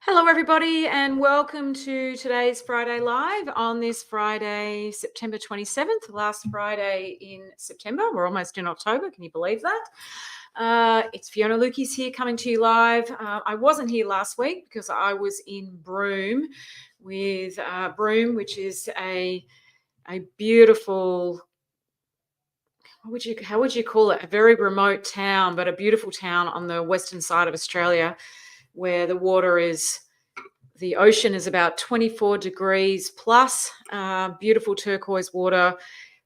Hello, everybody, and welcome to today's Friday Live on this Friday, September 27th, last Friday in September. We're almost in October. Can you believe that? It's Fiona Lukeis here coming to you live. I wasn't here last week because I was in Broome with Broome, which is a beautiful, how would you call it? A very remote town, but a beautiful town on the western side of Australia where the ocean is about 24 degrees plus, beautiful turquoise water,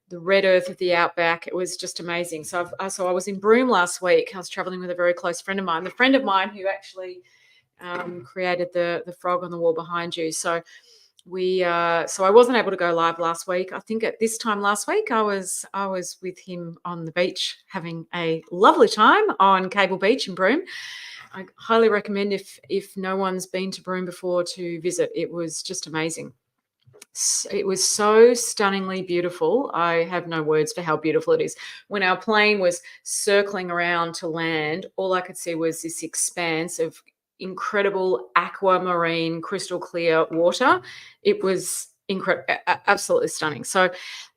the red earth of the outback. It was just amazing. So I was in Broome last week. I was traveling with a very close friend of mine, the friend of mine who actually created the frog on the wall behind you. So I wasn't able to go live last week. I think at this time last week I was with him on the beach having a lovely time on Cable Beach in Broome. I highly recommend if no one's been to Broome before to visit. It was just amazing. It was so stunningly beautiful. I have no words for how beautiful it is. When our plane was circling around to land, all I could see was this expanse of incredible aquamarine, crystal clear water. It was incredible, absolutely stunning. So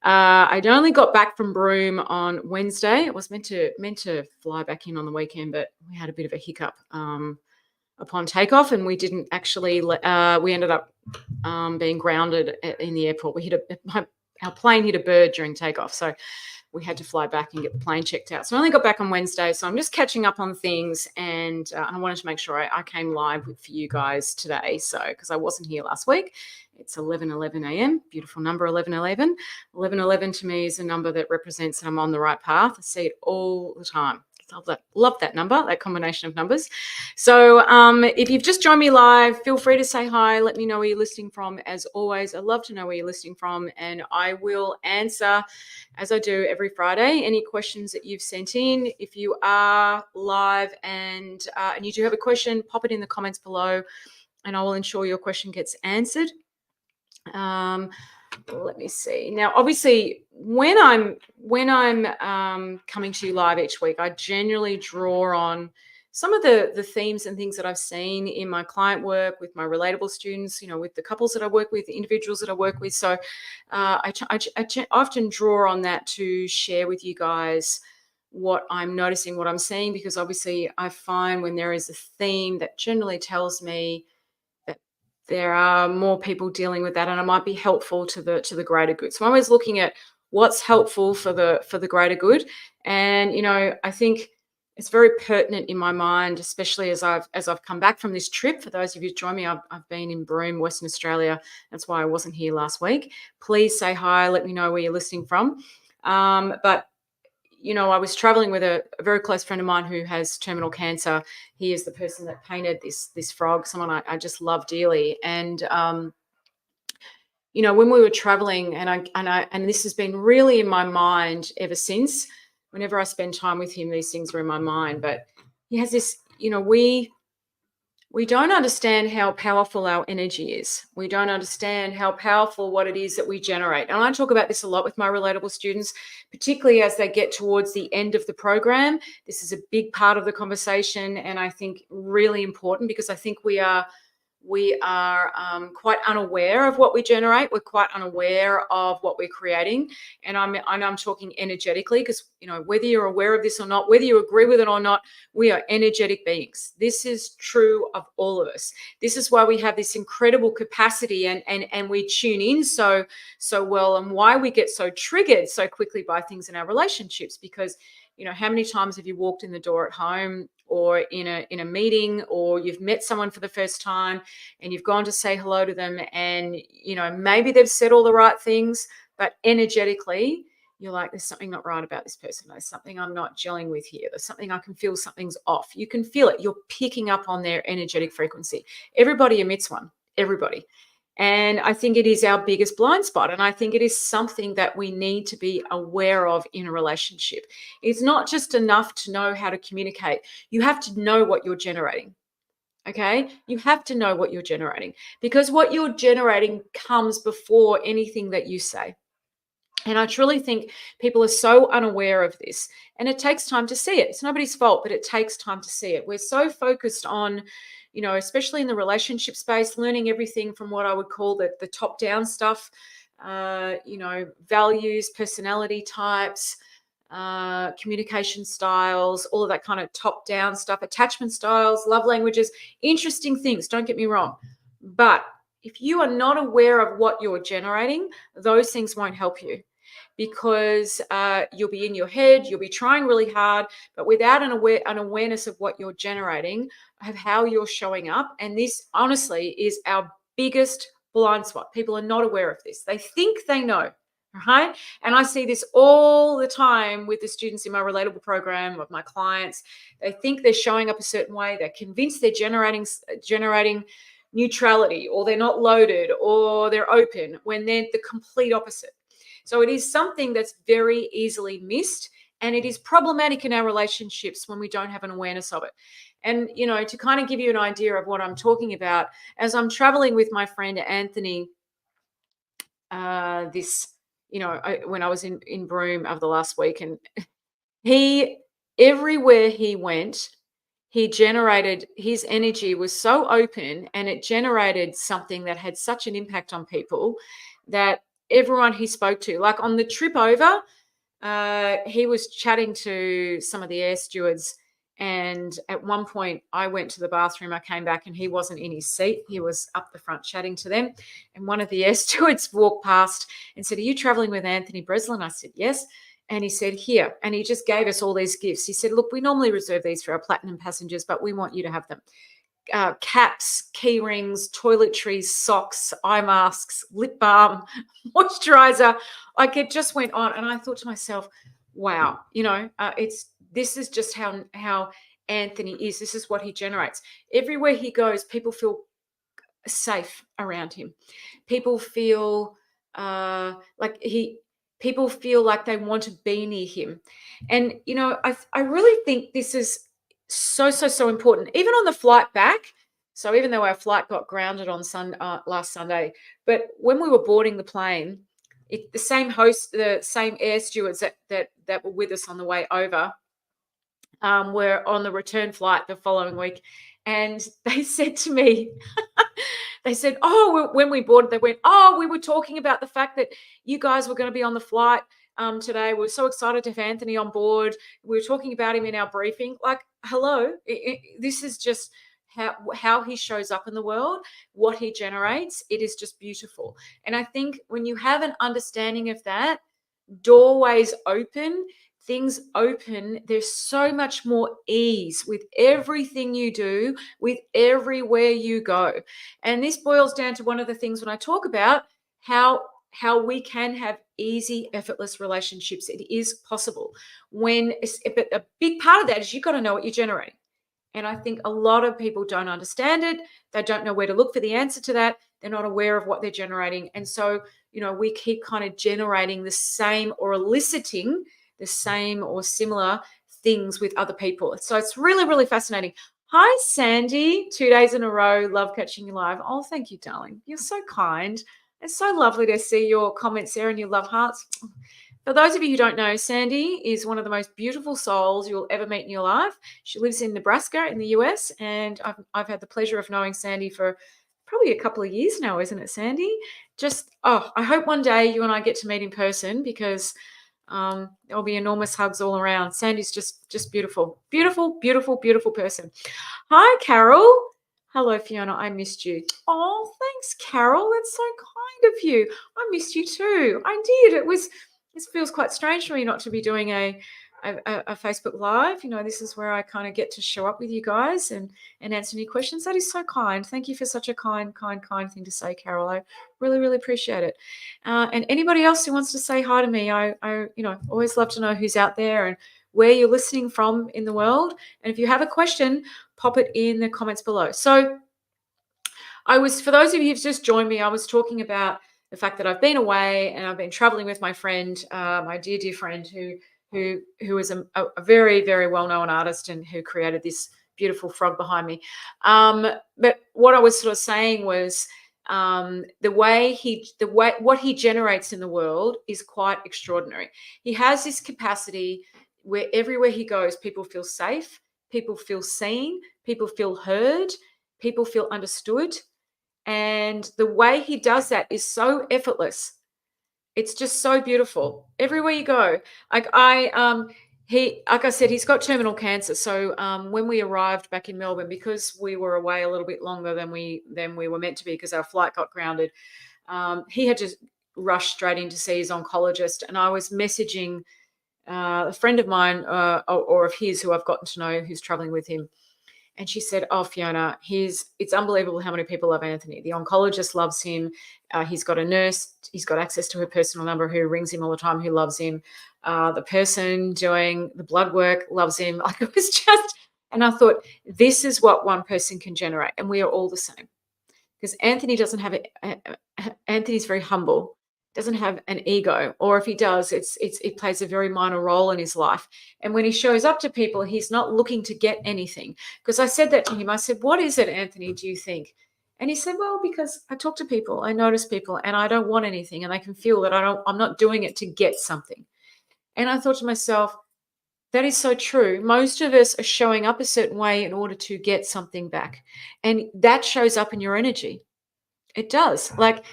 I'd only got back from Broome on Wednesday. It was meant to fly back in on the weekend, but we had a bit of a hiccup upon takeoff, and we didn't actually. We ended up being grounded in the airport. Our plane hit a bird during takeoff, so we had to fly back and get the plane checked out. So I only got back on Wednesday, so I'm just catching up on things, and I wanted to make sure I came live for you guys today. So because I wasn't here last week, it's 11:11 a.m. Beautiful number, 11:11. 11:11 to me is a number that represents that I'm on the right path. I see it all the time. Love that number, that combination of numbers. So if you've just joined me live, feel free to say hi. Let me know where you're listening from. As always, I love to know where you're listening from, and I will answer, as I do every Friday, any questions that you've sent in. If you are live and you do have a question, pop it in the comments below, and I will ensure your question gets answered. Let me see. Now, obviously, when I'm coming to you live each week, I generally draw on some of the themes and things that I've seen in my client work with my relatable students, with the couples that I work with, the individuals that I work with. So I often draw on that to share with you guys what I'm noticing, what I'm seeing, because obviously I find when there is a theme that generally tells me there are more people dealing with that, and it might be helpful to the greater good. So I'm always looking at what's helpful for the greater good, and I think it's very pertinent in my mind, especially as I've come back from this trip. For those of you who join me, I've been in Broome, Western Australia. That's why I wasn't here last week. Please say hi. Let me know where you're listening from. But I was traveling with a very close friend of mine who has terminal cancer. He is the person that painted this frog, someone I just love dearly. And when we were traveling, and this has been really in my mind ever since. Whenever I spend time with him, these things are in my mind. But he has this, we don't understand how powerful our energy is. We don't understand how powerful what it is that we generate. And I talk about this a lot with my relatable students, particularly as they get towards the end of the program. This is a big part of the conversation, and I think really important, because I think we are quite unaware of what we generate. We're quite unaware of what we're creating, and I'm talking energetically, because whether you're aware of this or not, whether you agree with it or not, we are energetic beings. This is true of all of us. This is why we have this incredible capacity, and we tune in so well, and why we get so triggered so quickly by things in our relationships. Because how many times have you walked in the door at home or in a meeting, or you've met someone for the first time and you've gone to say hello to them, and maybe they've said all the right things, but energetically you're like, there's something not right about this person. There's something I'm not gelling with here. There's something I can feel, something's off. You can feel it. You're picking up on their energetic frequency. Everybody emits one. Everybody. And I think it is our biggest blind spot. And I think it is something that we need to be aware of in a relationship. It's not just enough to know how to communicate. You have to know what you're generating. Okay? You have to know what you're generating, because what you're generating comes before anything that you say. And I truly think people are so unaware of this, and it takes time to see it. It's nobody's fault, but it takes time to see it. We're so focused on, especially in the relationship space, learning everything from what I would call the top down stuff, values, personality types, communication styles, all of that kind of top down stuff, attachment styles, love languages, interesting things. Don't get me wrong. But if you are not aware of what you're generating, those things won't help you, because you'll be in your head, you'll be trying really hard, but without an awareness of what you're generating, of how you're showing up. And this, honestly, is our biggest blind spot. People are not aware of this. They think they know, right? And I see this all the time with the students in my Relatable program, of my clients. They think they're showing up a certain way. They're convinced they're generating neutrality, or they're not loaded, or they're open, when they're the complete opposite. So it is something that's very easily missed, and it is problematic in our relationships when we don't have an awareness of it. And, to kind of give you an idea of what I'm talking about, as I'm traveling with my friend Anthony, when I was in Broome over the last week, and everywhere he went, he generated, his energy was so open, and it generated something that had such an impact on people, that everyone he spoke to, like on the trip over, he was chatting to some of the air stewards. And at one point, I went to the bathroom, I came back, and he wasn't in his seat. He was up the front chatting to them. And one of the air stewards walked past and said, "Are you traveling with Anthony Breslin?" I said, "Yes." And he said, "Here." And he just gave us all these gifts. He said, "Look, we normally reserve these for our platinum passengers, but we want you to have them. Caps, key rings, toiletries, socks, eye masks, lip balm, moisturizer." Like, it just went on. And I thought to myself, wow, this is just how Anthony is. This is what he generates. Everywhere he goes, people feel safe around him. People feel uh, like he people feel like they want to be near him. And I really think this is so important. Even on the flight back. So even though our flight got grounded on last Sunday, but when we were boarding the plane, the same air stewards that were with us on the way over, were on the return flight the following week, and they said to me, they said, "Oh, when we boarded, they went, oh, we were talking about the fact that you guys were going to be on the flight today. We're so excited to have Anthony on board. We were talking about him in our briefing." Like, hello, this is just how he shows up in the world, what he generates. It is just beautiful. And I think when you have an understanding of that, doorways open, things open. There's so much more ease with everything you do, with everywhere you go. And this boils down to one of the things when I talk about how we can have easy, effortless relationships. It is possible. But a big part of that is you've got to know what you're generating. And I think a lot of people don't understand it. They don't know where to look for the answer to that. They're not aware of what they're generating. And so, we keep kind of generating the same, or eliciting the same or similar things with other people. So it's really, really fascinating. Hi, Sandy. 2 days in a row. Love catching you live. Oh, thank you, darling. You're so kind. It's so lovely to see your comments there and your love hearts. For those of you who don't know, Sandy is one of the most beautiful souls you'll ever meet in your life. She lives in Nebraska in the US, and I've had the pleasure of knowing Sandy for probably a couple of years now, isn't it, Sandy? I hope one day you and I get to meet in person, because there'll be enormous hugs all around. Sandy's just beautiful. Beautiful, beautiful, beautiful person. Hi, Carol. Hello, Fiona. I missed you. Oh, thanks, Carol. That's so kind of you. I missed you too. I did. This feels quite strange for me not to be doing a Facebook Live. This is where I kind of get to show up with you guys and answer any questions. That is so kind. Thank you for such a kind thing to say, Carol. I really, really appreciate it. And anybody else who wants to say hi to me, I always love to know who's out there and where you're listening from in the world. And if you have a question, pop it in the comments below. So for those of you who've just joined me, I was talking about the fact that I've been away and I've been traveling with my friend, my dear friend, who is a very, very well-known artist and who created this beautiful frog behind me. But what I was sort of saying was, The way what he generates in the world is quite extraordinary. He has this capacity where everywhere he goes, people feel safe, people feel seen, people feel heard, people feel understood. And the way he does that is so effortless. It's just so beautiful. Everywhere you go. Like like I said, he's got terminal cancer. So when we arrived back in Melbourne, because we were away a little bit longer than we were meant to be because our flight got grounded, he had to rush straight in to see his oncologist. And I was messaging a friend of mine or of his who I've gotten to know who's traveling with him. And she said, "Oh, Fiona, it's unbelievable how many people love Anthony. The oncologist loves him. He's got a nurse. He's got access to her personal number who rings him all the time, who loves him. The person doing the blood work loves him." Like it was just, and I thought, this is what one person can generate. And we are all the same because Anthony doesn't have it. Anthony's very humble, doesn't have an ego, or if he does, it plays a very minor role in his life. And when he shows up to people, he's not looking to get anything. Because I said that to him. I said, "What is it, Anthony? Do you think?" And he said, "Well, because I talk to people, I notice people, and I don't want anything, and they can feel that I'm not doing it to get something." And I thought to myself, that is so true. Most of us are showing up a certain way in order to get something back, and that shows up in your energy. It does. Like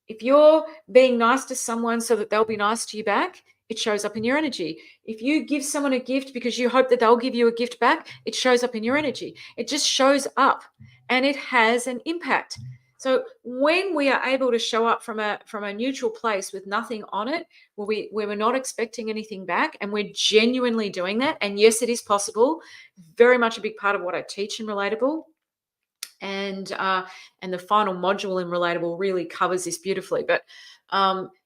if you're being nice to someone so that they'll be nice to you back, it shows up in your energy. If you give someone a gift because you hope that they'll give you a gift back, it shows up in your energy. It just shows up and it has an impact. So when we are able to show up from a neutral place with nothing on it, where we're not expecting anything back and we're genuinely doing that, and yes, it is possible, very much a big part of what I teach in Relatable, and the final module in Relatable really covers this beautifully. But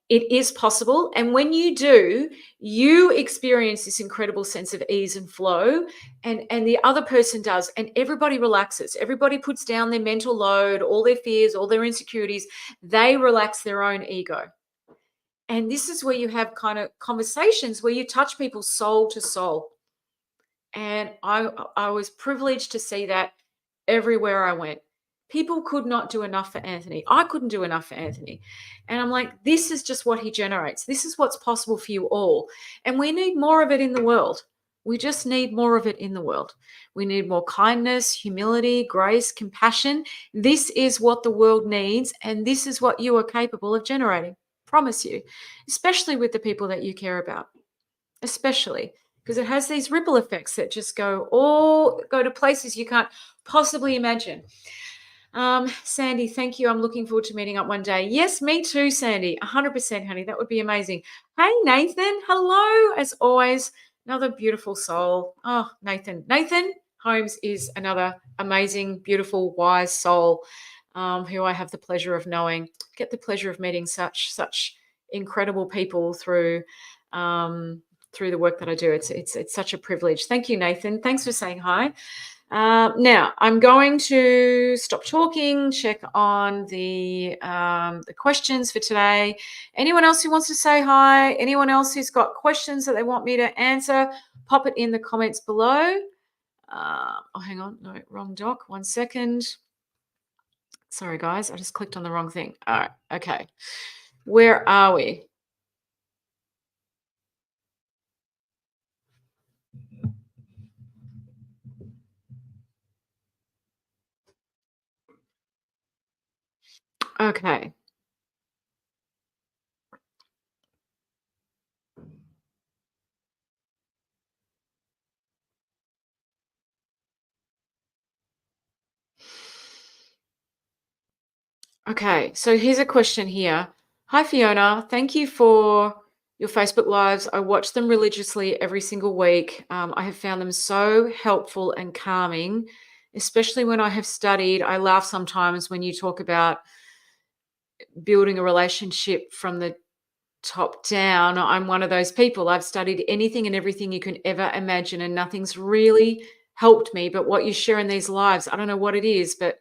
it is possible, and when you do, you experience this incredible sense of ease and flow, and the other person does, and everybody relaxes. Everybody puts down their mental load, all their fears, all their insecurities. They relax their own ego. And this is where you have kind of conversations where you touch people's soul to soul. And I was privileged to see that everywhere I went. People could not do enough for Anthony. I couldn't do enough for Anthony. And I'm like, this is just what he generates. This is what's possible for you all. And we need more of it in the world. We just need more of it in the world. We need more kindness, humility, grace, compassion. This is what the world needs. And this is what you are capable of generating. Promise you, especially with the people that you care about, especially because it has these ripple effects that just go to places you can't possibly imagine. Sandy, thank you. I'm looking forward to meeting up one day. Yes, me too, Sandy. 100%, honey. That would be amazing. Hey, Nathan. Hello, as always. Another beautiful soul. Oh, Nathan. Nathan Holmes is another amazing, beautiful, wise soul who I have the pleasure of knowing. Get the pleasure of meeting such incredible people through the work that I do. It's such a privilege. Thank you, Nathan. Thanks for saying hi. Now I'm going to stop talking, check on the questions for today. Anyone else who wants to say hi? Anyone else who's got questions that they want me to answer? Pop it in the comments below. Hang on. No, wrong doc. 1 second. Sorry, guys. I just clicked on the wrong thing. All right. Okay. Where are we? Okay. Okay, so here's a question here. Hi, Fiona. Thank you for your Facebook Lives. I watch them religiously every single week. I have found them so helpful and calming, especially when I have studied. I laugh sometimes when you talk about building a relationship from the top down. I'm one of those people. I've studied anything and everything you can ever imagine, and nothing's really helped me. But what you share in these lives, I don't know what it is, but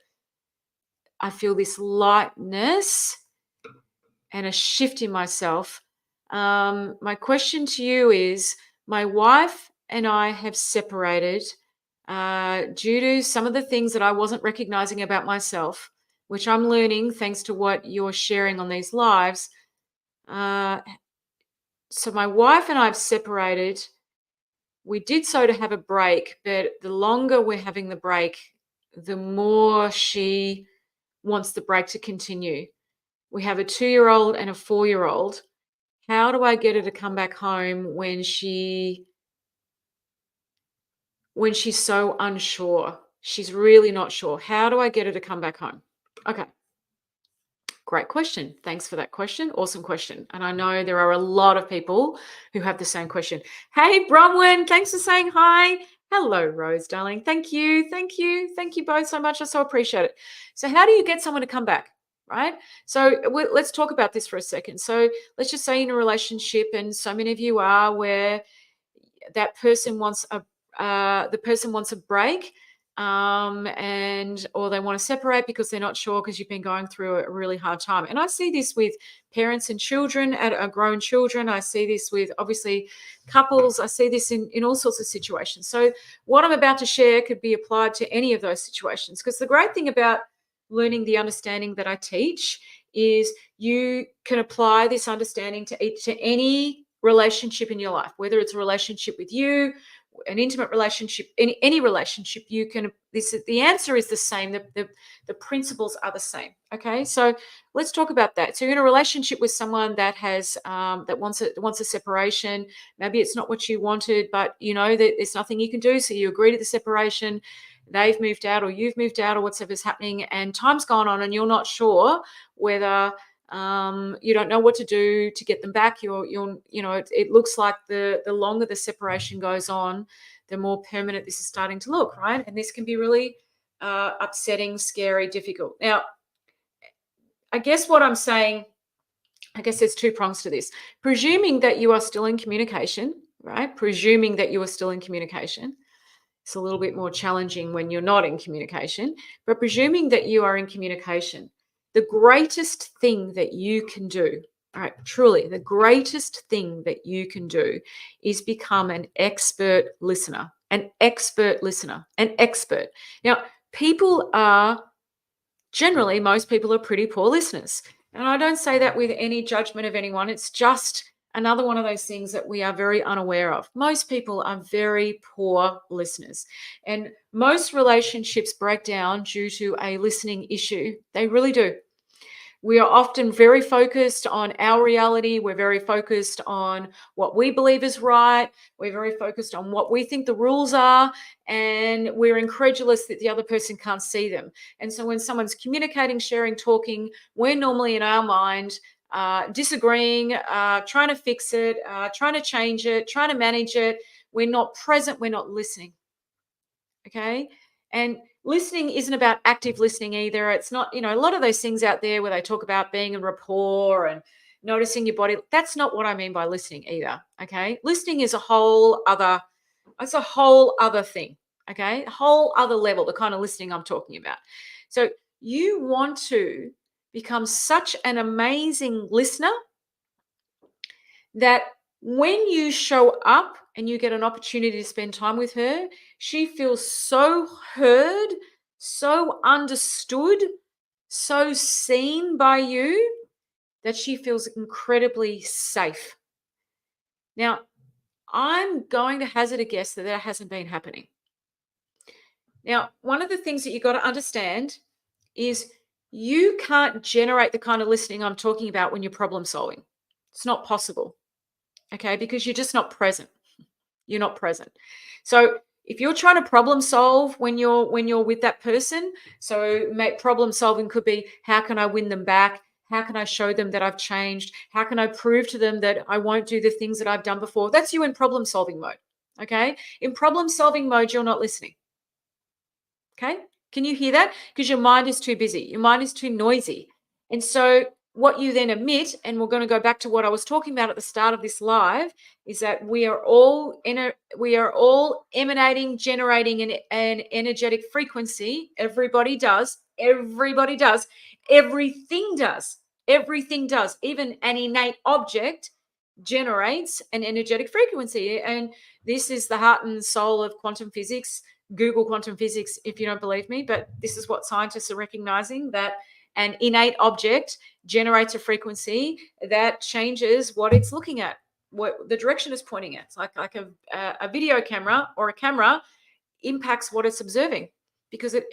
I feel this lightness and a shift in myself. My question to you is, my wife and I have separated due to some of the things that I wasn't recognizing about myself. which I'm learning thanks to what you're sharing on these lives. Uh, so my wife and I have separated. We did so to have a break, but the longer we're having the break, the more she wants the break to continue. We have a 2-year-old and a 4-year-old. How do I get her to come back home when she's so unsure? She's really not sure. How do I get her to come back home? Okay. Great question. Thanks for that question. Awesome question. And I know there are a lot of people who have the same question. Hey, Bronwyn, thanks for saying hi. Hello, Rose, darling. Thank you. Thank you. Thank you both so much. I so appreciate it. So, how do you get someone to come back? Right. So, let's talk about this for a second. So, let's just say in a relationship, and so many of you are, where that person wants the person wants a break, and or they want to separate because they're not sure because you've been going through a really hard time. And I see this with parents and children, grown children. I see this with obviously couples. I see this in all sorts of situations. So what I'm about to share could be applied to any of those situations, because the great thing about learning the understanding that I teach is you can apply this understanding to any relationship in your life, whether it's a relationship with you, an intimate relationship, any relationship. You can, the answer is the same. The principles are the same. Okay, so let's talk about that. So you're in a relationship with someone that has that wants a separation. Maybe it's not what you wanted, but you know that there's nothing you can do, so you agree to the separation. They've moved out, or you've moved out, or whatever's happening, and time's gone on and you're not sure whether you don't know what to do to get them back. It looks like the longer the separation goes on, the more permanent this is starting to look, right? And this can be really upsetting, scary, difficult. Now, I guess what I'm saying, I guess there's two prongs to this. Presuming that you are still in communication, right? Presuming that you are still in communication. It's a little bit more challenging when you're not in communication, but presuming that you are in communication, the greatest thing that you can do, all right, truly, the greatest thing that you can do is become an expert listener, an expert listener, an expert. Now, most people are pretty poor listeners. And I don't say that with any judgment of anyone. It's just another one of those things that we are very unaware of. Most people are very poor listeners. And most relationships break down due to a listening issue. They really do. We are often very focused on our reality. We're very focused on what we believe is right. We're very focused on what we think the rules are. And we're incredulous that the other person can't see them. And so when someone's communicating, sharing, talking, we're normally in our mind disagreeing, trying to fix it, trying to change it, trying to manage it. We're not present. We're not listening. Okay. And listening isn't about active listening either. It's not, a lot of those things out there where they talk about being in rapport and noticing your body. That's not what I mean by listening either. Okay. Listening is it's a whole other thing. Okay. A whole other level, the kind of listening I'm talking about. So you want to become such an amazing listener that when you show up and you get an opportunity to spend time with her, she feels so heard, so understood, so seen by you that she feels incredibly safe. Now, I'm going to hazard a guess that hasn't been happening. Now, one of the things that you've got to understand is you can't generate the kind of listening I'm talking about when you're problem solving. It's not possible. Okay, because you're just not present. You're not present. So if you're trying to problem solve when you're with that person, so problem solving could be, how can I win them back? How can I show them that I've changed? How can I prove to them that I won't do the things that I've done before? That's you in problem solving mode. Okay, in problem solving mode, you're not listening. Okay, can you hear that? Because your mind is too busy. Your mind is too noisy. And so what you then emit, and we're going to go back to what I was talking about at the start of this live, is that we are all emanating, generating an energetic frequency. Everybody does. Everybody does. Everything does. Everything does. Even an innate object generates an energetic frequency. And this is the heart and soul of quantum physics. Google quantum physics if you don't believe me, but this is what scientists are recognizing, that An innate object generates a frequency that changes what it's looking at, what the direction is pointing at. It's like a video camera or a camera impacts what it's observing because it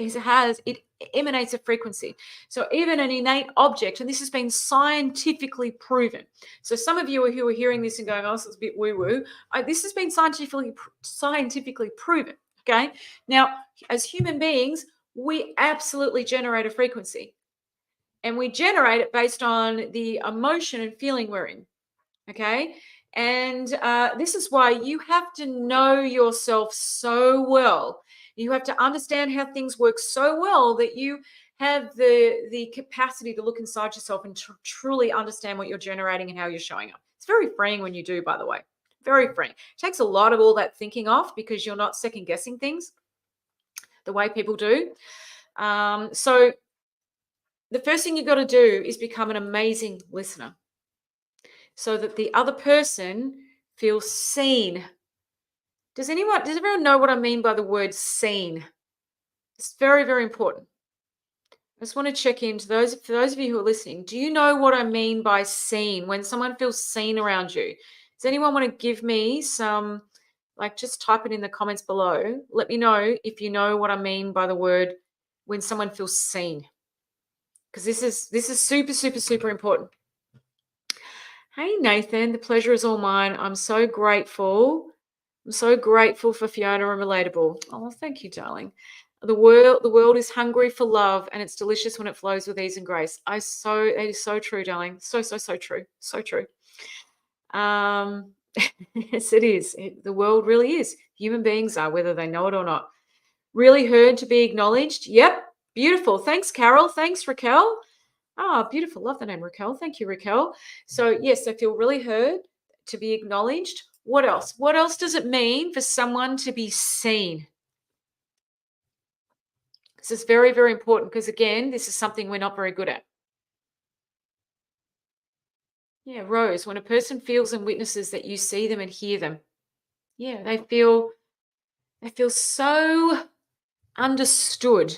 emanates a frequency. So even an innate object, and this has been scientifically proven. So some of you who are hearing this and going, "Oh, this is a bit woo-woo," this has been scientifically proven. Okay, now as human beings, we absolutely generate a frequency, and we generate it based on the emotion and feeling we're in. Okay. And this is why you have to know yourself so well. You have to understand how things work so well that you have the capacity to look inside yourself and truly understand what you're generating and how you're showing up. It's very freeing when you do, by the way. Very freeing. It takes a lot of all that thinking off because you're not second guessing things the way people do. So the first thing you've got to do is become an amazing listener, so that the other person feels seen. Does everyone know what I mean by the word seen? It's very, very important. I just want to check in for those of you who are listening. Do you know what I mean by seen? When someone feels seen around you? Does anyone want to give me some, just type it in the comments below. Let me know if you know what I mean by the word when someone feels seen. Because this is super, super, super important. Hey, Nathan, the pleasure is all mine. I'm so grateful. I'm so grateful for Fiona and Relatable. Oh, thank you, darling. The world is hungry for love, and it's delicious when it flows with ease and grace. It is so true, darling. So, so, so true. So true. Yes, it is. The world really is. Human beings are, whether they know it or not. Really heard to be acknowledged. Yep. Beautiful. Thanks, Carol. Thanks, Raquel. Ah, beautiful. Love the name Raquel. Thank you, Raquel. So, yes, I feel really heard, to be acknowledged. What else? What else does it mean for someone to be seen? This is very, very important because, again, this is something we're not very good at. Yeah, Rose, when a person feels and witnesses that you see them and hear them, yeah, they feel so understood.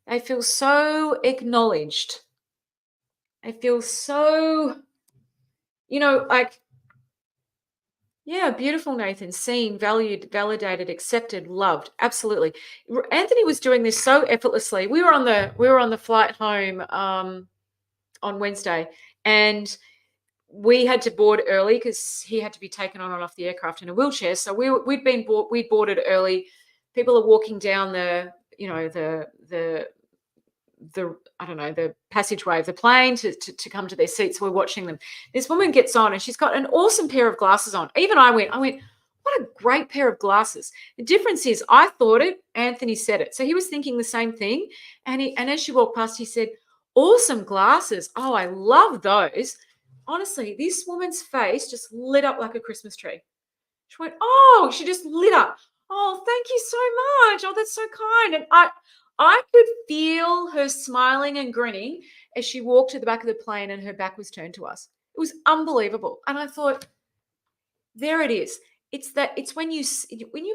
They feel so acknowledged. They feel so, yeah, beautiful, Nathan. Seen, valued, validated, accepted, loved. Absolutely. Anthony was doing this so effortlessly. We were on the flight home on Wednesday, and we had to board early because he had to be taken on and off the aircraft in a wheelchair. So we boarded early. People are walking down the I don't know, the passageway of the plane to come to their seats. We're watching them. This woman gets on and she's got an awesome pair of glasses on. Even I went, what a great pair of glasses. The difference is I thought it, Anthony said it. So he was thinking the same thing. And as she walked past, he said, awesome glasses. Oh, I love those. Honestly, this woman's face just lit up like a Christmas tree. She went, oh, she just lit up. Oh, thank you so much. Oh, that's so kind. And I could feel her smiling and grinning as she walked to the back of the plane and her back was turned to us. It was unbelievable. And I thought, there it is. It's when you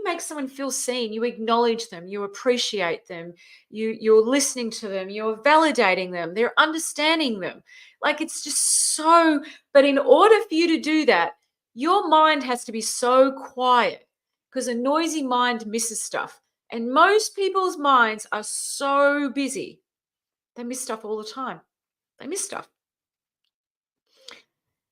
make someone feel seen, you acknowledge them, you appreciate them, you're listening to them, you're validating them, they're understanding them. Like, it's just so, but in order for you to do that, your mind has to be so quiet because a noisy mind misses stuff. And most people's minds are so busy. They miss stuff all the time. They miss stuff.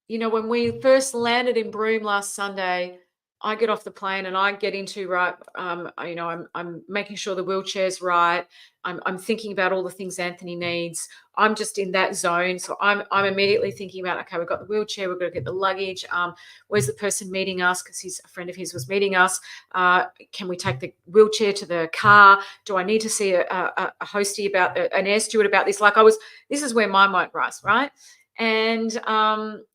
When we first landed in Broome last Sunday, I get off the plane and I get into I'm making sure the wheelchair's right. I'm thinking about all the things Anthony needs. I'm just in that zone. So I'm immediately thinking about, okay, we've got the wheelchair, we've got to get the luggage. Where's the person meeting us? Because a friend of his was meeting us. Can we take the wheelchair to the car? Do I need to see a hostie about an air steward about this? This is where my mind runs, right? And I'm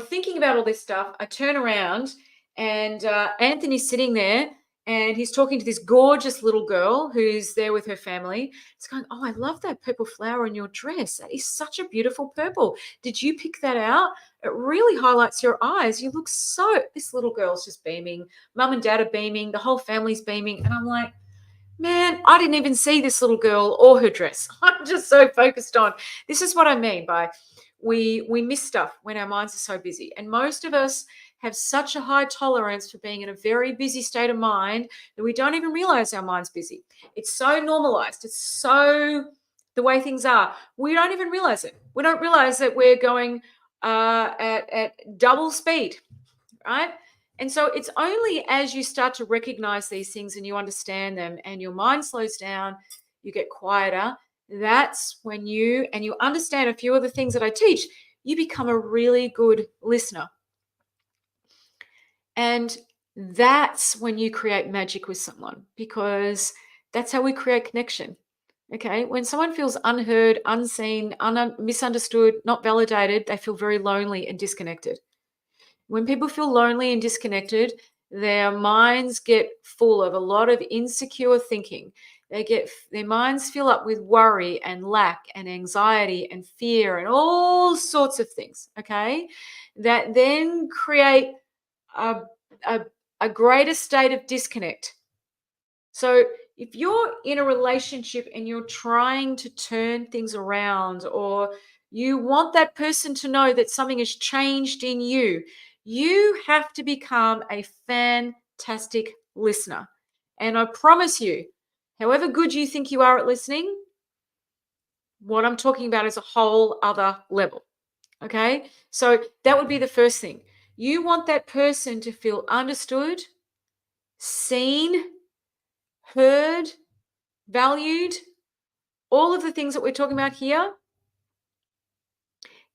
thinking about all this stuff. I turn around and Anthony's sitting there and he's talking to this gorgeous little girl who's there with her family. It's going, oh, I love that purple flower in your dress. That is such a beautiful purple. Did you pick that out? It really highlights your eyes. You look so, this little girl's just beaming. Mum and dad are beaming. The whole family's beaming. And I'm like, man, I didn't even see this little girl or her dress. I'm just so focused on this is what I mean by we miss stuff when our minds are so busy. And most of us have such a high tolerance for being in a very busy state of mind that we don't even realize our mind's busy. It's so normalized. It's so the way things are. We don't even realize it. We don't realize that we're going at double speed, right? And so it's only as you start to recognize these things and you understand them and your mind slows down, you get quieter. That's when you understand a few of the things that I teach, you become a really good listener. And that's when you create magic with someone because that's how we create connection. Okay. When someone feels unheard, unseen, misunderstood, not validated, they feel very lonely and disconnected. When people feel lonely and disconnected, their minds get full of a lot of insecure thinking. Their minds fill up with worry and lack and anxiety and fear and all sorts of things, okay? That then create a, a, a greater state of disconnect. So if you're in a relationship and you're trying to turn things around or you want that person to know that something has changed in you, you have to become a fantastic listener. And I promise you, however good you think you are at listening, what I'm talking about is a whole other level. Okay. So that would be the first thing. You want that person to feel understood, seen, heard, valued, all of the things that we're talking about here,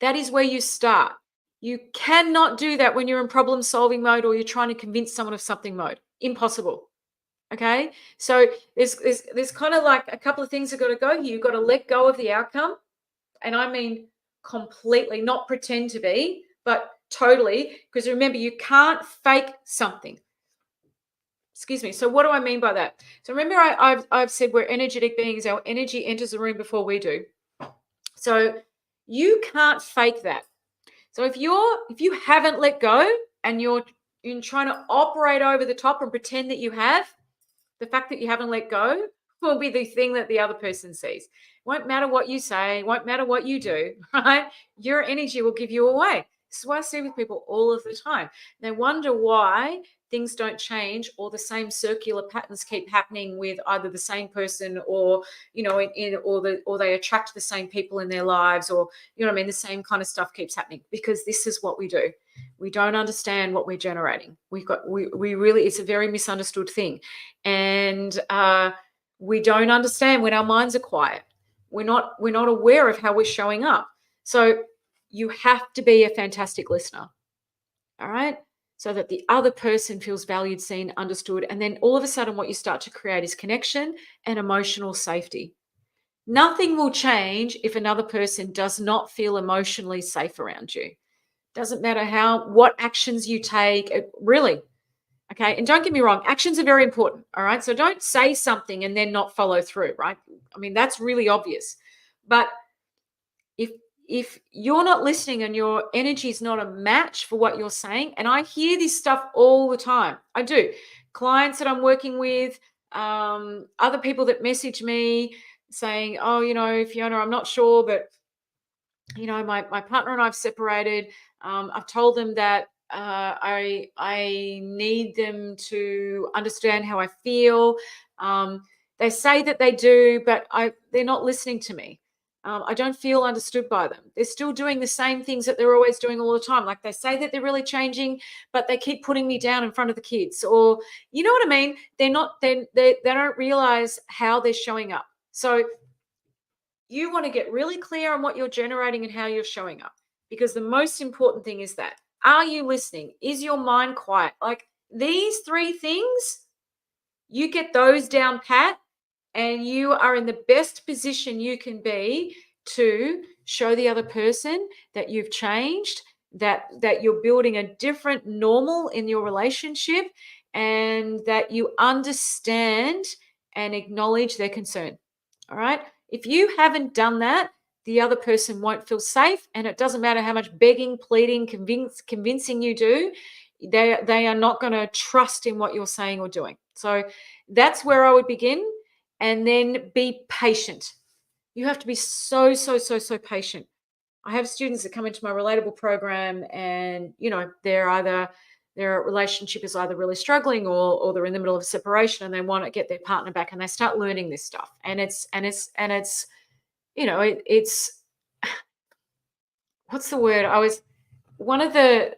that is where you start. You cannot do that when you're in problem solving mode or you're trying to convince someone of something mode. Impossible. Okay. So there's kind of like a couple of things that got to go here. You've got to let go of the outcome. And I mean completely, not pretend to be, but totally. Because remember, you can't fake something. Excuse me. So what do I mean by that? So remember, I've said we're energetic beings. Our energy enters the room before we do. So you can't fake that. So if you haven't let go and you're trying to operate over the top and pretend that you have, the fact that you haven't let go will be the thing that the other person sees. Won't matter what you say, won't matter what you do, right? Your energy will give you away. This is what I see with people all of the time. They wonder why things don't change or the same circular patterns keep happening with either the same person or or they attract the same people in their lives or the same kind of stuff keeps happening because this is what we do. We don't understand what we're generating. We really, it's a very misunderstood thing. And we don't understand when our minds are quiet. We're not aware of how we're showing up. So you have to be a fantastic listener. All right. So that the other person feels valued, seen, understood. And then all of a sudden, what you start to create is connection and emotional safety. Nothing will change if another person does not feel emotionally safe around you. Doesn't matter what actions you take, really. Okay. And don't get me wrong, actions are very important. All right. So don't say something and then not follow through, right? I mean, that's really obvious. But if you're not listening and your energy is not a match for what you're saying, and I hear this stuff all the time. I do. Clients that I'm working with, other people that message me saying, oh, Fiona, I'm not sure, but my partner and I've separated. I've told them that I need them to understand how I feel. They say that they do, but they're not listening to me. I don't feel understood by them. They're still doing the same things that they're always doing all the time. Like they say that they're really changing, but they keep putting me down in front of the kids. Or you know what I mean? They're not. They don't realize how they're showing up. So you want to get really clear on what you're generating and how you're showing up, because the most important thing is that, are you listening? Is your mind quiet? Like these three things, you get those down pat and you are in the best position you can be to show the other person that you've changed, that you're building a different normal in your relationship, and that you understand and acknowledge their concern. All right. If you haven't done that, the other person won't feel safe. And it doesn't matter how much begging, pleading, convincing you do, they are not going to trust in what you're saying or doing. So that's where I would begin. And then be patient. You have to be so, so, so, so patient. I have students that come into my relatable program and, their relationship is either really struggling or they're in the middle of separation and they want to get their partner back and they start learning this stuff. And it's, it's what's the word? I was one of the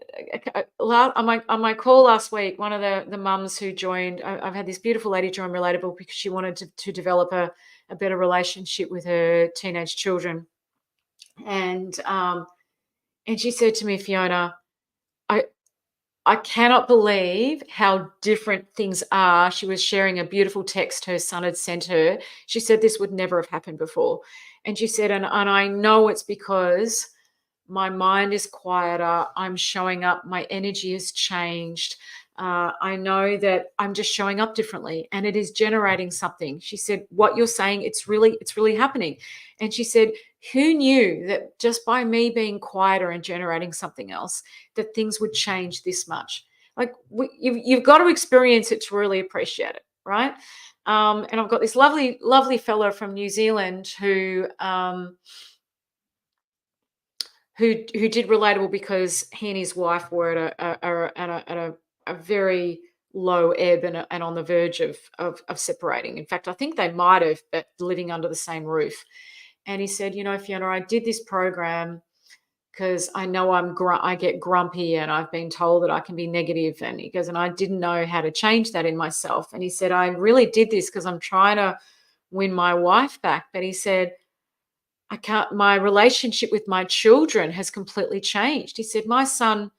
on my call last week, one of the mums who joined, I've had this beautiful lady join Relatable because she wanted to develop a better relationship with her teenage children. And she said to me, Fiona, I I cannot believe how different things are. She was sharing a beautiful text her son had sent her. She said this would never have happened before. And she said, and I know it's because my mind is quieter. I'm showing up. My energy has changed. I know that I'm just showing up differently and it is generating something. She said, what you're saying, it's really happening. And she said, who knew that just by me being quieter and generating something else, that things would change this much? Like you've got to experience it to really appreciate it, right? And I've got this lovely fellow from New Zealand who did Relatable because he and his wife were at a very low ebb and on the verge of separating. In fact, I think they might have, but living under the same roof. And he said, Fiona, I did this program because I know I get grumpy and I've been told that I can be negative. And he goes, and I didn't know how to change that in myself. And he said, I really did this because I'm trying to win my wife back. But he said, my relationship with my children has completely changed. He said, my son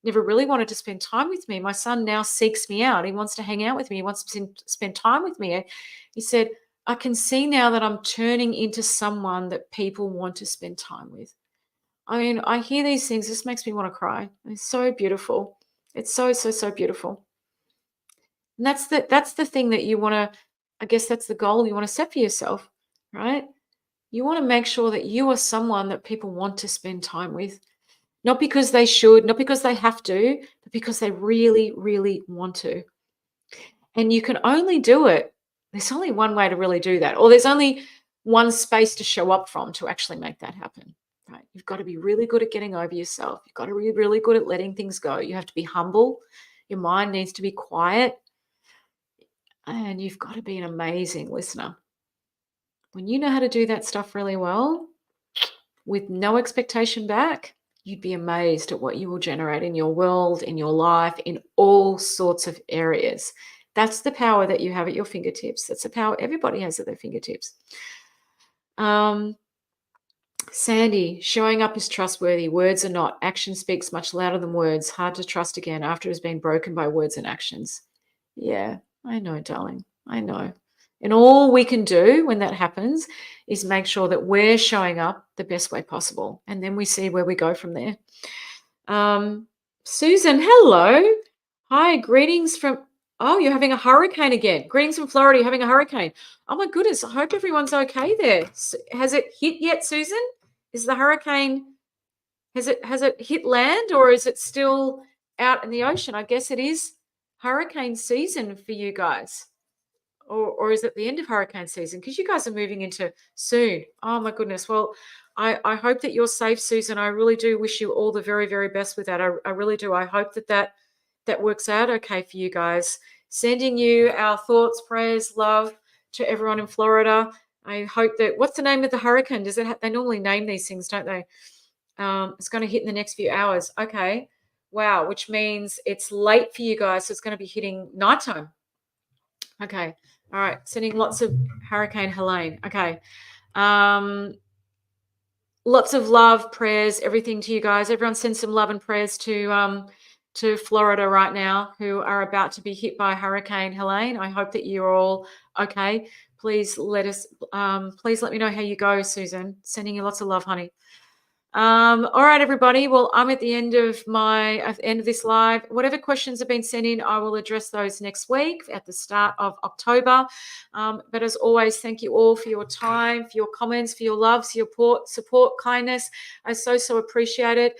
never really wanted to spend time with me. My son now seeks me out. He wants to hang out with me. He wants to spend time with me. He said, I can see now that I'm turning into someone that people want to spend time with. I mean, I hear these things. This makes me want to cry. It's so beautiful. It's so, so, so beautiful. And that's the thing that you want to, I guess that's the goal you want to set for yourself, right? You want to make sure that you are someone that people want to spend time with, not because they should, not because they have to, but because they really, really want to. And you can only do it. There's only one way to really do that, or there's only one space to show up from to actually make that happen. Right? You've got to be really good at getting over yourself. You've got to be really good at letting things go. You have to be humble. Your mind needs to be quiet. And you've got to be an amazing listener. When you know how to do that stuff really well, with no expectation back, you'd be amazed at what you will generate in your world, in your life, in all sorts of areas. That's the power that you have at your fingertips. That's the power everybody has at their fingertips. Sandy, showing up is trustworthy. Words are not. Action speaks much louder than words. Hard to trust again after it has been broken by words and actions. Yeah, I know, darling. I know. And all we can do when that happens is make sure that we're showing up the best way possible. And then we see where we go from there. Susan, hello. Hi, greetings from, oh, you're having a hurricane again. Greetings from Florida, you're having a hurricane. Oh my goodness, I hope everyone's okay there. Has it hit yet, Susan? Is the hurricane, has it hit land or is it still out in the ocean? I guess it is hurricane season for you guys. Or is it the end of hurricane season? Because you guys are moving into soon. Oh my goodness. Well, I hope that you're safe, Susan. I really do wish you all the very, very best with that. I really do. I hope that works out okay for you guys. Sending you our thoughts, prayers, love to everyone in Florida. I hope that, what's the name of the hurricane? Does it they normally name these things, don't they? It's going to hit in the next few hours. Okay. Wow. Which means it's late for you guys. So it's going to be hitting nighttime. Okay. All right. Sending lots of Hurricane Helene. Okay. Lots of love, prayers, everything to you guys. Everyone send some love and prayers to Florida right now, who are about to be hit by Hurricane Helene. I hope that you're all okay. Please let me know how you go, Susan. Sending you lots of love, honey. All right, everybody. Well, I'm at the end of this live. Whatever questions have been sent in, I will address those next week at the start of October. But as always, thank you all for your time, for your comments, for your love, for your support, kindness. I so appreciate it.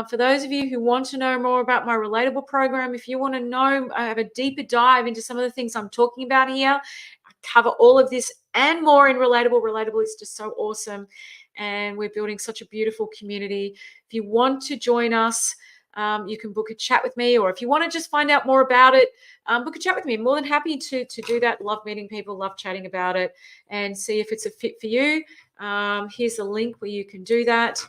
For those of you who want to know more about my Relatable program, if you want to know, I have a deeper dive into some of the things I'm talking about here. cover all of this and more in Relatable. Relatable is just so awesome, and we're building such a beautiful community. If you want to join us, you can book a chat with me, or if you want to just find out more about it, book a chat with me. I'm more than happy to do that. Love meeting people, love chatting about it, and see if it's a fit for you. Here's a link where you can do that.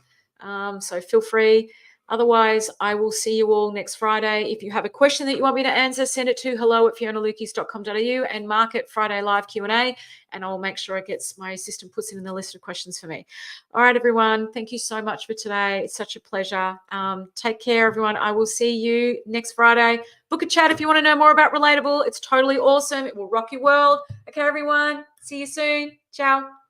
So feel free. Otherwise, I will see you all next Friday. If you have a question that you want me to answer, send it to hello@fionalukeis.com.au and mark it Friday Live Q&A, and I'll make sure my assistant puts it in the list of questions for me. All right, everyone. Thank you so much for today. It's such a pleasure. Take care, everyone. I will see you next Friday. Book a chat if you want to know more about Relatable. It's totally awesome. It will rock your world. Okay, everyone. See you soon. Ciao.